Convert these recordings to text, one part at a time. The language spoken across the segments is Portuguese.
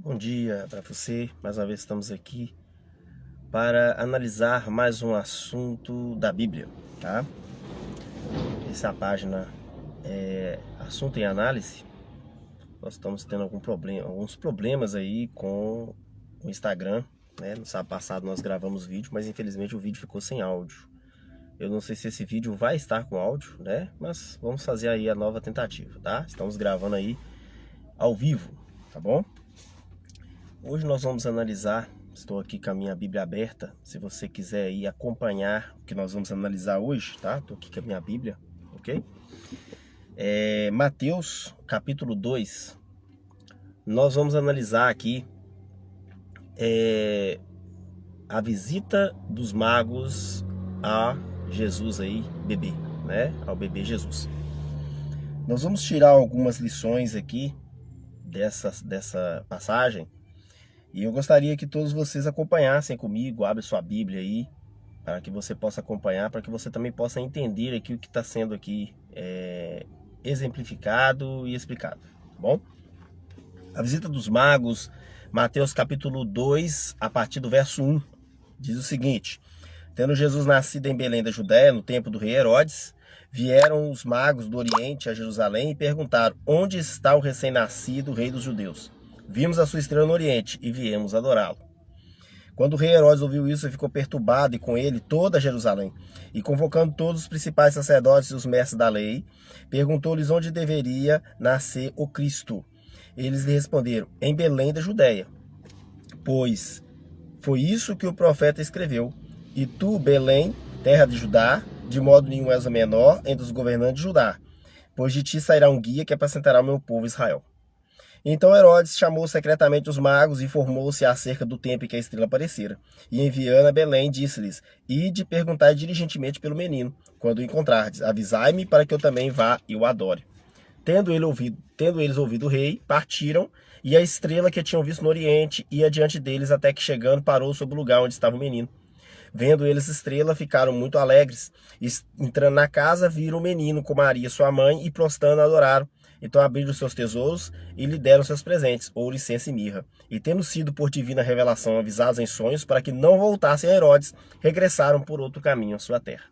Bom dia para você, mais uma vez estamos aqui para analisar mais um assunto da Bíblia, tá? Essa é a página Assunto em Análise. Nós estamos tendo alguns problemas aí com o Instagram, né? No sábado passado nós gravamos vídeo, mas infelizmente o vídeo ficou sem áudio. Eu não sei se esse vídeo vai estar com áudio, né? Mas vamos fazer aí a nova tentativa, tá? Estamos gravando aí ao vivo, tá bom? Hoje nós vamos analisar, estou aqui com a minha Bíblia aberta, se você quiser aí acompanhar o que nós vamos analisar hoje, tá? Estou aqui com a minha Bíblia, ok? Mateus, capítulo 2, nós vamos analisar aqui a visita dos magos a Jesus aí, bebê, né? Ao bebê Jesus. Nós vamos tirar algumas lições aqui dessa passagem. E eu gostaria que todos vocês acompanhassem comigo, abre sua Bíblia aí, para que você possa acompanhar, para que você também possa entender aqui o que está sendo aqui exemplificado e explicado, tá bom? A visita dos magos, Mateus capítulo 2, a partir do verso 1, diz o seguinte: Tendo Jesus nascido em Belém da Judéia, no tempo do rei Herodes, vieram os magos do Oriente a Jerusalém e perguntaram: Onde está o recém-nascido rei dos judeus? Vimos a sua estrela no Oriente e viemos adorá-lo. Quando o rei Herodes ouviu isso, ele ficou perturbado, e com ele toda Jerusalém. E convocando todos os principais sacerdotes e os mestres da lei, perguntou-lhes onde deveria nascer o Cristo. Eles lhe responderam: em Belém da Judéia. Pois foi isso que o profeta escreveu: E tu, Belém, terra de Judá, de modo nenhum és o menor entre os governantes de Judá, pois de ti sairá um guia que apacentará o meu povo Israel. Então Herodes chamou secretamente os magos e informou-se acerca do tempo em que a estrela aparecera. E enviando a Belém, disse-lhes: Ide perguntai diligentemente pelo menino. Quando o encontrardes, avisai-me para que eu também vá e o adore. Tendo eles ouvido o rei, partiram, e a estrela que tinham visto no Oriente ia diante deles, até que, chegando, parou sobre o lugar onde estava o menino. Vendo eles a estrela, ficaram muito alegres. Entrando na casa, viram o menino com Maria, sua mãe, e prostrando adoraram. Então abriram seus tesouros e lhe deram seus presentes, ouro, incenso e mirra. E tendo sido por divina revelação avisados em sonhos, para que não voltassem a Herodes, regressaram por outro caminho à sua terra.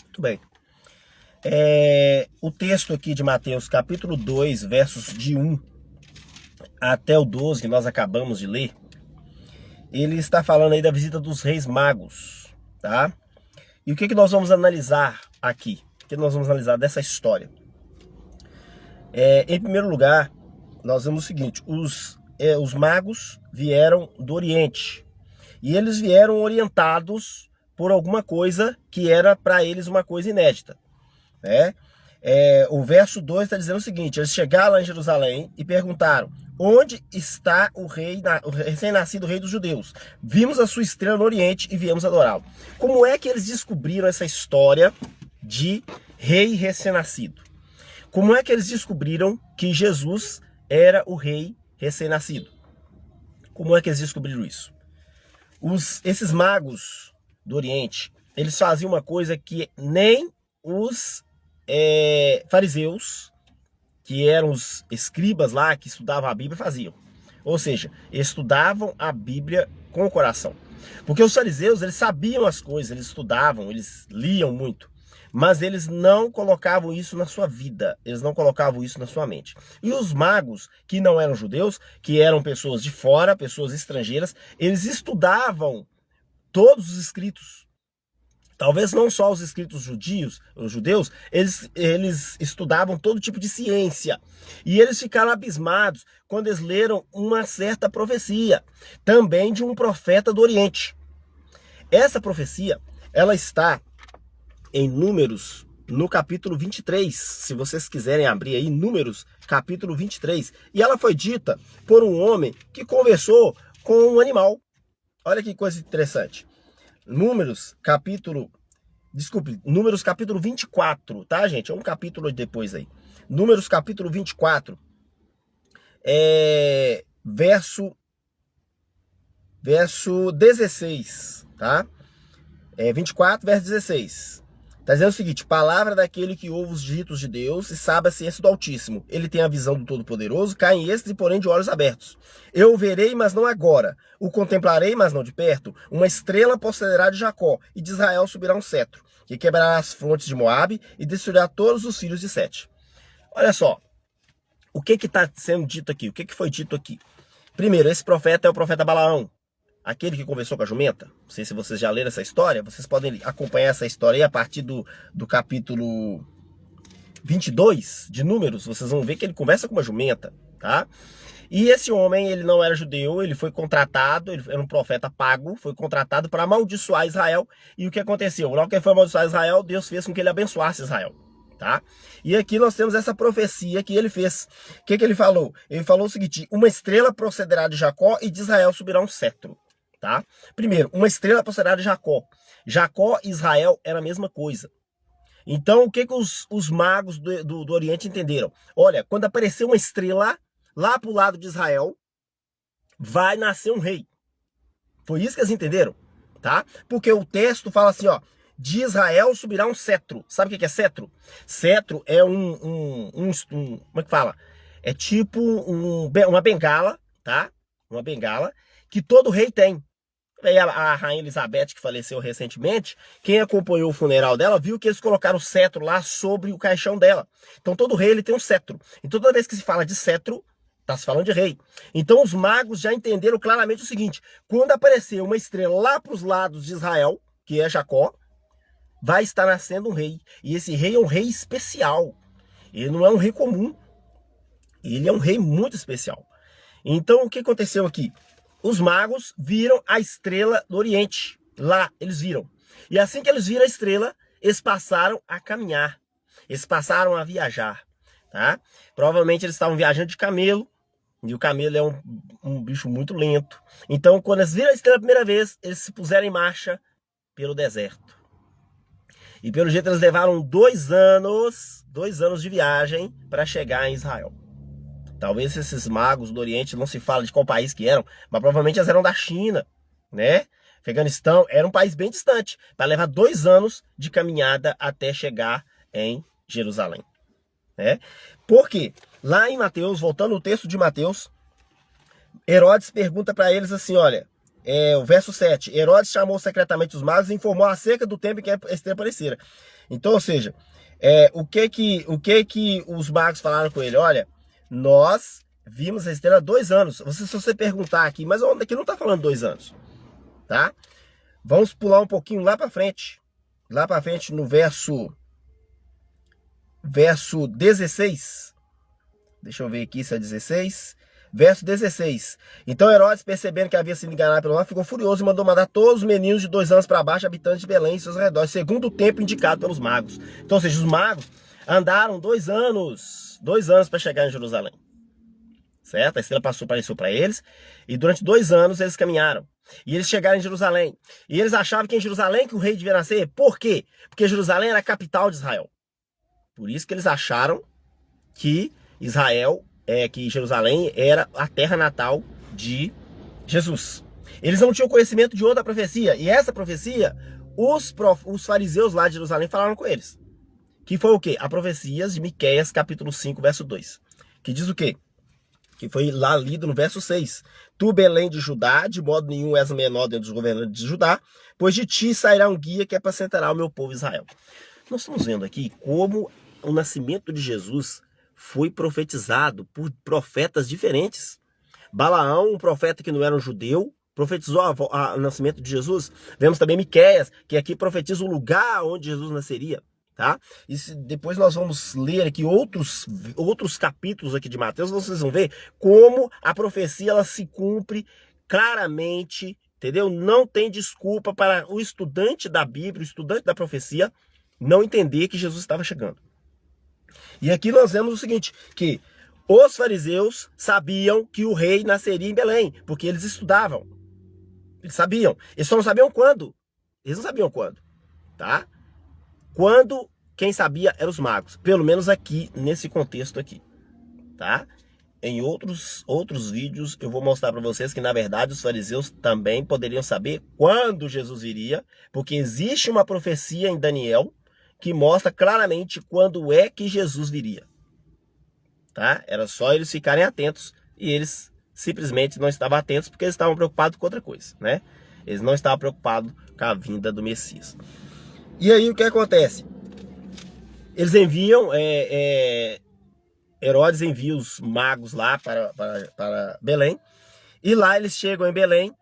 Muito bem. O texto aqui de Mateus, capítulo 2, versos de 1 até o 12, que nós acabamos de ler, ele está falando aí da visita dos reis magos, tá? E o que nós vamos analisar aqui? O que nós vamos analisar dessa história? Em primeiro lugar, nós vemos o seguinte: os magos vieram do Oriente, e eles vieram orientados por alguma coisa que era para eles uma coisa inédita, né? O verso 2 está dizendo o seguinte: eles chegaram lá em Jerusalém e perguntaram: onde está o recém-nascido rei dos judeus? Vimos a sua estrela no Oriente e viemos adorá-lo. Como é que eles descobriram essa história de rei recém-nascido? Como é que eles descobriram que Jesus era o rei recém-nascido? Como é que eles descobriram isso? Esses magos do Oriente, eles faziam uma coisa que nem os fariseus, que eram os escribas lá que estudavam a Bíblia, faziam. Ou seja, estudavam a Bíblia com o coração. Porque os fariseus, eles sabiam as coisas, eles estudavam, eles liam muito, mas eles não colocavam isso na sua vida, eles não colocavam isso na sua mente. E os magos, que não eram judeus, que eram pessoas de fora, pessoas estrangeiras, eles estudavam todos os escritos. Talvez não só os escritos os judeus, eles estudavam todo tipo de ciência. E eles ficaram abismados quando eles leram uma certa profecia, também de um profeta do Oriente. Essa profecia, ela está em Números, no capítulo 23. Se vocês quiserem abrir aí, Números, capítulo 23. E ela foi dita por um homem que conversou com um animal. Olha que coisa interessante. Números capítulo 24, tá, gente? É um capítulo depois aí. Números capítulo 24, verso 16, tá? 24, verso 16. Está dizendo o seguinte: palavra daquele que ouve os ditos de Deus e sabe a ciência do Altíssimo. Ele tem a visão do Todo-Poderoso, cai em êxtase, porém de olhos abertos. Eu o verei, mas não agora. O contemplarei, mas não de perto. Uma estrela procederá de Jacó, e de Israel subirá um cetro, que quebrará as frontes de Moabe e destruirá todos os filhos de Sete. Olha só, o que está sendo dito aqui? O que foi dito aqui? Primeiro, esse profeta é o profeta Balaão, aquele que conversou com a jumenta. Não sei se vocês já leram essa história. Vocês podem acompanhar essa história aí a partir do capítulo 22 de Números. Vocês vão ver que ele conversa com uma jumenta, tá? E esse homem, ele não era judeu, ele foi contratado, ele era um profeta pago, foi contratado para amaldiçoar Israel. E o que aconteceu? Logo que ele foi amaldiçoar Israel, Deus fez com que ele abençoasse Israel, tá? E aqui nós temos essa profecia que ele fez. O que ele falou? Ele falou o seguinte: uma estrela procederá de Jacó e de Israel subirá um cetro. Tá? Primeiro, uma estrela procederá de Jacó. Jacó e Israel era a mesma coisa. Então, o que os magos do Oriente entenderam? Olha, quando aparecer uma estrela lá para o lado de Israel, vai nascer um rei. Foi isso que eles entenderam, tá? Porque o texto fala assim, ó: de Israel subirá um cetro. Sabe o que é cetro? Cetro é como é que fala? É tipo uma bengala, tá? Uma bengala que todo rei tem. Aí a rainha Elizabeth, que faleceu recentemente, quem acompanhou o funeral dela viu que eles colocaram o cetro lá sobre o caixão dela. Então todo rei ele tem um cetro. E toda vez que se fala de cetro, está se falando de rei. Então os magos já entenderam claramente o seguinte: quando aparecer uma estrela lá para os lados de Israel, que é Jacó, vai estar nascendo um rei. E esse rei é um rei especial. Ele não é um rei comum. Ele é um rei muito especial. Então o que aconteceu aqui? Os magos viram a estrela do Oriente. Lá, eles viram. E assim que eles viram a estrela, eles passaram a caminhar. Eles passaram a viajar, tá? Provavelmente eles estavam viajando de camelo. E o camelo é um bicho muito lento. Então, quando eles viram a estrela a primeira vez, eles se puseram em marcha pelo deserto. E pelo jeito eles levaram 2 anos de viagem para chegar em Israel. Talvez esses magos do Oriente, não se fala de qual país que eram, mas provavelmente eles eram da China, né? Afeganistão era um país bem distante, para levar 2 anos de caminhada até chegar em Jerusalém, né? Por quê? Lá em Mateus, voltando ao texto de Mateus, Herodes pergunta para eles assim, olha, o verso 7, Herodes chamou secretamente os magos e informou acerca do tempo em que a estrela aparecera. Então, ou seja, o que os magos falaram com ele? Olha, nós vimos a estrela há 2 anos. Se você perguntar aqui, mas aqui não está falando 2 anos, tá? Vamos pular um pouquinho lá para frente. Lá para frente no verso 16. Deixa eu ver aqui se é 16. Verso 16. Então Herodes, percebendo que havia sido enganado pelo anjo, ficou furioso e mandou matar todos os meninos de 2 anos para baixo, habitantes de Belém e seus arredores, segundo o tempo indicado pelos magos. Então, ou seja, os magos andaram 2 anos para chegar em Jerusalém, certo? A estrela apareceu para eles, e durante 2 anos eles caminharam, e eles chegaram em Jerusalém, e eles achavam que em Jerusalém que o rei devia nascer. Por quê? Porque Jerusalém era a capital de Israel. Por isso que eles acharam que que Jerusalém era a terra natal de Jesus. Eles não tinham conhecimento de outra profecia, e essa profecia, os fariseus lá de Jerusalém falaram com eles. Que foi o quê? A profecia de Miqueias, capítulo 5, verso 2. Que diz o quê? Que foi lá lido no verso 6. Tu, Belém de Judá, de modo nenhum és menor dentro dos governantes de Judá, pois de ti sairá um guia que apacentará o meu povo Israel. Nós estamos vendo aqui como o nascimento de Jesus foi profetizado por profetas diferentes. Balaão, um profeta que não era um judeu, profetizou o nascimento de Jesus. Vemos também Miqueias, que aqui profetiza o lugar onde Jesus nasceria. Tá? E depois nós vamos ler aqui outros capítulos aqui de Mateus, vocês vão ver como a profecia ela se cumpre claramente, entendeu? Não tem desculpa para o estudante da Bíblia, o estudante da profecia, não entender que Jesus estava chegando. E aqui nós vemos o seguinte, que os fariseus sabiam que o rei nasceria em Belém, porque eles estudavam. Eles sabiam. Eles só não sabiam quando. Eles não sabiam quando, tá? Quando quem sabia eram os magos, pelo menos aqui, nesse contexto aqui, tá? Em outros vídeos eu vou mostrar para vocês que na verdade os fariseus também poderiam saber quando Jesus viria, porque existe uma profecia em Daniel que mostra claramente quando é que Jesus viria. Tá? Era só eles ficarem atentos e eles simplesmente não estavam atentos porque eles estavam preocupados com outra coisa, né? Eles não estavam preocupados com a vinda do Messias. E aí o que acontece? Eles enviam, Herodes envia os magos lá para Belém, e lá eles chegam em Belém,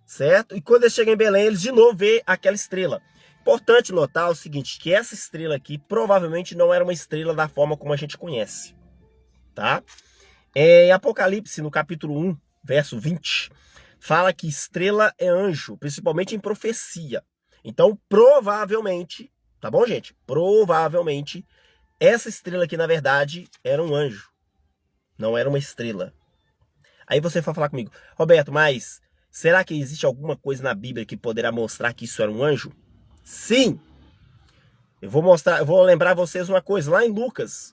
certo? E quando eles chegam em Belém, eles de novo vê aquela estrela. Importante notar o seguinte, que essa estrela aqui provavelmente não era uma estrela da forma como a gente conhece, tá? Em Apocalipse, no capítulo 1, verso 20, fala que estrela é anjo, principalmente em profecia. Então, provavelmente, tá bom, gente? Provavelmente, essa estrela aqui, na verdade, era um anjo. Não era uma estrela. Aí você vai falar comigo, Roberto, mas será que existe alguma coisa na Bíblia que poderá mostrar que isso era um anjo? Sim! Eu vou lembrar vocês uma coisa. Lá em Lucas,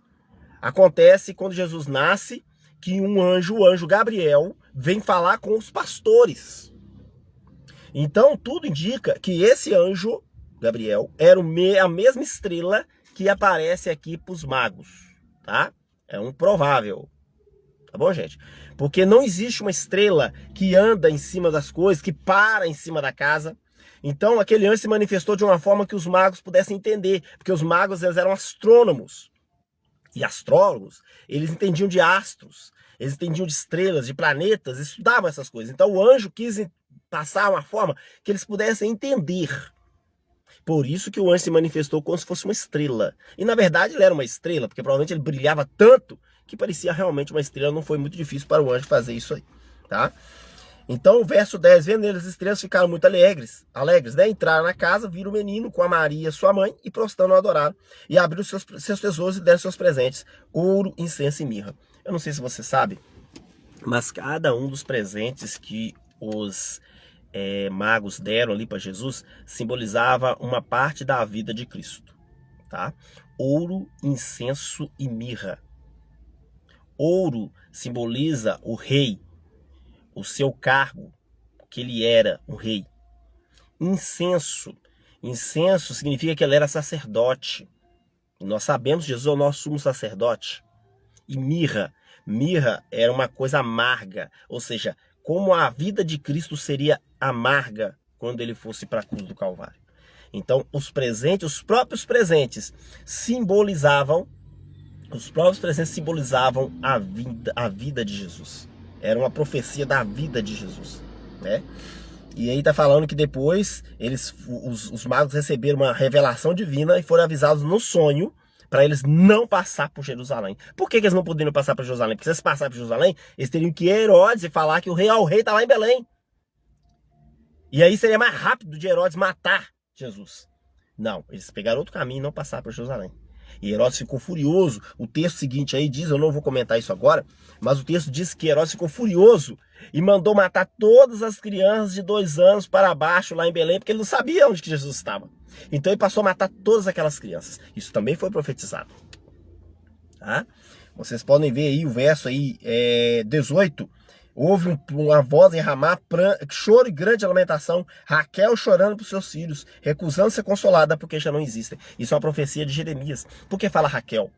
acontece quando Jesus nasce, que um anjo, o anjo Gabriel, vem falar com os pastores. Então, tudo indica que esse anjo, Gabriel, era a mesma estrela que aparece aqui para os magos, tá? É um provável, tá bom, gente? Porque não existe uma estrela que anda em cima das coisas, que para em cima da casa. Então, aquele anjo se manifestou de uma forma que os magos pudessem entender, porque os magos, eles eram astrônomos. E astrólogos, eles entendiam de astros, eles entendiam de estrelas, de planetas, estudavam essas coisas. Então o anjo quis passar uma forma que eles pudessem entender. Por isso que o anjo se manifestou como se fosse uma estrela. E na verdade ele era uma estrela, porque provavelmente ele brilhava tanto que parecia realmente uma estrela. Não foi muito difícil para o anjo fazer isso aí, tá? Então o verso 10, vendo eles as estrelas, ficaram muito alegres, né? Entraram na casa, viram o menino com a Maria, sua mãe, e prostrando o adoraram. E abriram seus tesouros e deram seus presentes, ouro, incenso e mirra. Eu não sei se você sabe, mas cada um dos presentes que os magos deram ali para Jesus simbolizava uma parte da vida de Cristo, tá? Ouro, incenso e mirra. Ouro simboliza o rei, o seu cargo, que ele era um rei. Incenso significa que ele era sacerdote. E nós sabemos que Jesus é o nosso sumo sacerdote. E mirra era uma coisa amarga, ou seja, como a vida de Cristo seria amarga quando ele fosse para a cruz do Calvário. Então, os próprios presentes simbolizavam a vida de Jesus. Era uma profecia da vida de Jesus, né? E aí tá falando que depois os magos receberam uma revelação divina e foram avisados no sonho para eles não passar por Jerusalém. Por que eles não poderiam passar por Jerusalém? Porque se eles passarem por Jerusalém, eles teriam que ir a Herodes e falar que o rei tá lá em Belém. E aí seria mais rápido de Herodes matar Jesus. Não, eles pegaram outro caminho e não passaram por Jerusalém. E Herodes ficou furioso. O texto seguinte aí diz, eu não vou comentar isso agora, mas o texto diz que Herodes ficou furioso e mandou matar todas as crianças de 2 anos para baixo lá em Belém, porque ele não sabia onde que Jesus estava. Então ele passou a matar todas aquelas crianças. Isso também foi profetizado. Tá? Vocês podem ver aí o verso aí, 18. Houve uma voz em Ramá, choro e grande lamentação, Raquel chorando por seus filhos, recusando ser consolada porque já não existem. Isso é uma profecia de Jeremias. Por que fala Raquel?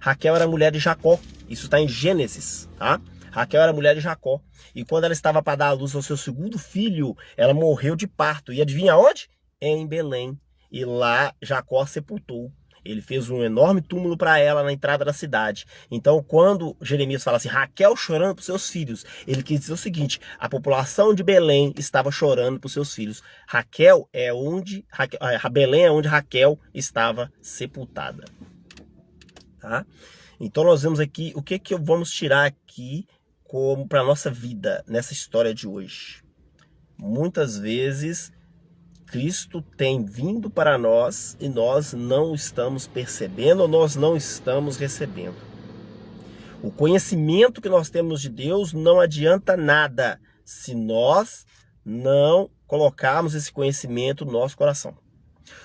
Raquel era mulher de Jacó, isso está em Gênesis, tá? Raquel era mulher de Jacó, e quando ela estava para dar à luz ao seu segundo filho, ela morreu de parto, e adivinha onde? Em Belém, e lá Jacó sepultou. Ele fez um enorme túmulo para ela na entrada da cidade. Então, quando Jeremias fala assim, Raquel chorando por seus filhos, ele quis dizer o seguinte, a população de Belém estava chorando por seus filhos. Belém é onde Raquel estava sepultada. Tá? Então, nós vemos aqui, o que vamos tirar aqui como para a nossa vida, nessa história de hoje? Muitas vezes Cristo tem vindo para nós e nós não estamos percebendo, ou nós não estamos recebendo. O conhecimento que nós temos de Deus não adianta nada se nós não colocarmos esse conhecimento no nosso coração.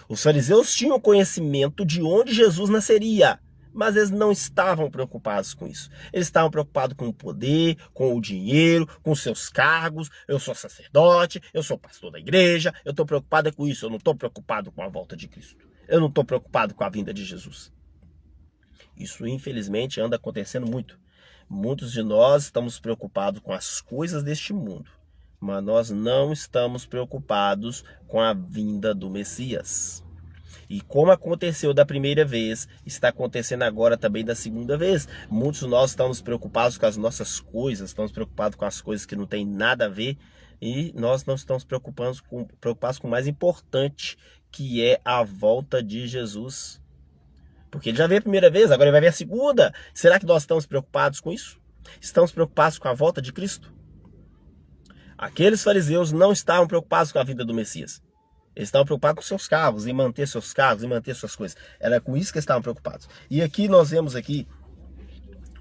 Os fariseus tinham conhecimento de onde Jesus nasceria, mas eles não estavam preocupados com isso. Eles estavam preocupados com o poder, com o dinheiro, com seus cargos. Eu sou sacerdote, eu sou pastor da igreja, eu estou preocupado com isso, eu não estou preocupado com a volta de Cristo. eu não estou preocupado com a vinda de Jesus. Isso, infelizmente, anda acontecendo muito. Muitos de nós estamos preocupados com as coisas deste mundo, mas nós não estamos preocupados com a vinda do Messias. E como aconteceu da primeira vez, está acontecendo agora também da segunda vez. Muitos de nós estamos preocupados com as nossas coisas, estamos preocupados com as coisas que não tem nada a ver, e nós não estamos preocupados com o mais importante, que é a volta de Jesus. Porque ele já veio a primeira vez, agora ele vai ver a segunda. Será que nós estamos preocupados com isso? Estamos preocupados com a volta de Cristo? Aqueles fariseus não estavam preocupados com a vida do Messias. Eles estavam preocupados com seus carros, em manter seus carros, em manter suas coisas. Era com isso que eles estavam preocupados. E aqui nós vemos aqui,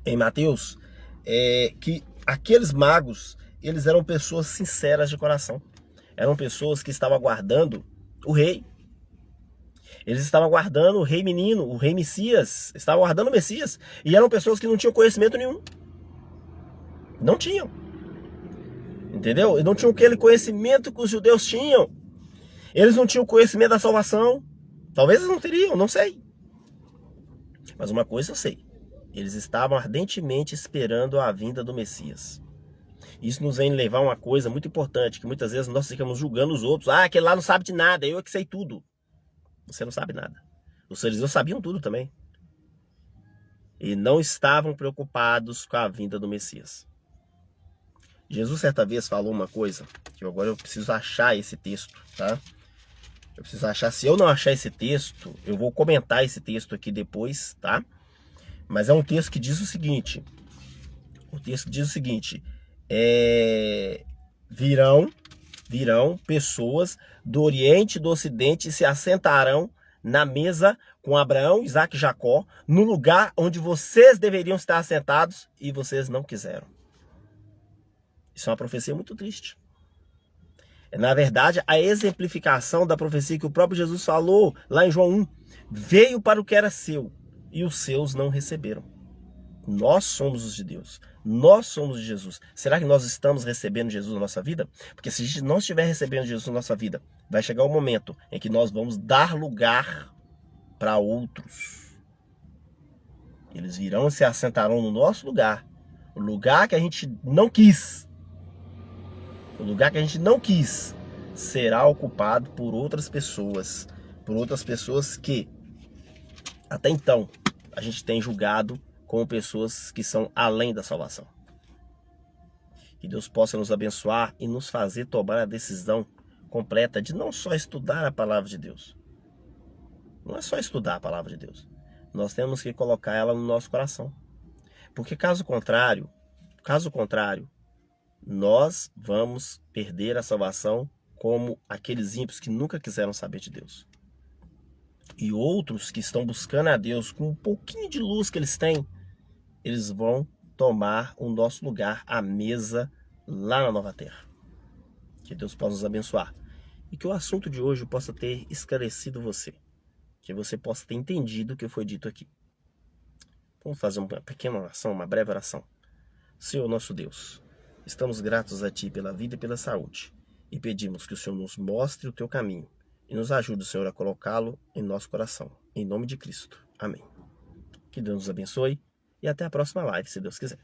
em Mateus, que aqueles magos, eles eram pessoas sinceras de coração. Eram pessoas que estavam aguardando o rei. Eles estavam aguardando o rei menino, o rei Messias. Estavam aguardando o Messias. E eram pessoas que não tinham conhecimento nenhum. Não tinham. Entendeu? E não tinham aquele conhecimento que os judeus tinham. Eles não tinham conhecimento da salvação. Talvez eles não teriam, não sei. Mas uma coisa eu sei. Eles estavam ardentemente esperando a vinda do Messias. Isso nos vem levar a uma coisa muito importante, que muitas vezes nós ficamos julgando os outros. Ah, aquele lá não sabe de nada, eu é que sei tudo. Você não sabe nada. Os fariseus sabiam tudo também. E não estavam preocupados com a vinda do Messias. Jesus certa vez falou uma coisa, que agora eu preciso achar esse texto, tá? Eu preciso achar, se eu não achar esse texto, eu vou comentar esse texto aqui depois, tá? Mas é um texto que diz o seguinte, virão pessoas do Oriente e do Ocidente e se assentarão na mesa com Abraão, Isaac e Jacó, no lugar onde vocês deveriam estar assentados e vocês não quiseram. Isso é uma profecia muito triste. É, na verdade, a exemplificação da profecia que o próprio Jesus falou lá em João 1. Veio para o que era seu e os seus não receberam. Nós somos os de Deus. Nós somos de Jesus. Será que nós estamos recebendo Jesus na nossa vida? Porque se a gente não estiver recebendo Jesus na nossa vida, vai chegar o momento em que nós vamos dar lugar para outros. Eles virão e se assentarão no nosso lugar. O lugar que a gente não quis. O lugar que a gente não quis será ocupado por outras pessoas. Por outras pessoas que até então a gente tem julgado como pessoas que são além da salvação. Que Deus possa nos abençoar e nos fazer tomar a decisão completa de não só estudar a palavra de Deus. Não é só estudar a palavra de Deus. Nós temos que colocar ela no nosso coração. Porque caso contrário, nós vamos perder a salvação como aqueles ímpios que nunca quiseram saber de Deus. E outros que estão buscando a Deus com um pouquinho de luz que eles têm, eles vão tomar o nosso lugar à mesa lá na Nova Terra. Que Deus possa nos abençoar. E que o assunto de hoje possa ter esclarecido você. Que você possa ter entendido o que foi dito aqui. Vamos fazer uma pequena oração, uma breve oração. Senhor nosso Deus, estamos gratos a Ti pela vida e pela saúde. E pedimos que o Senhor nos mostre o Teu caminho. E nos ajude, Senhor, a colocá-lo em nosso coração. Em nome de Cristo. Amém. Que Deus nos abençoe. E até a próxima live, se Deus quiser.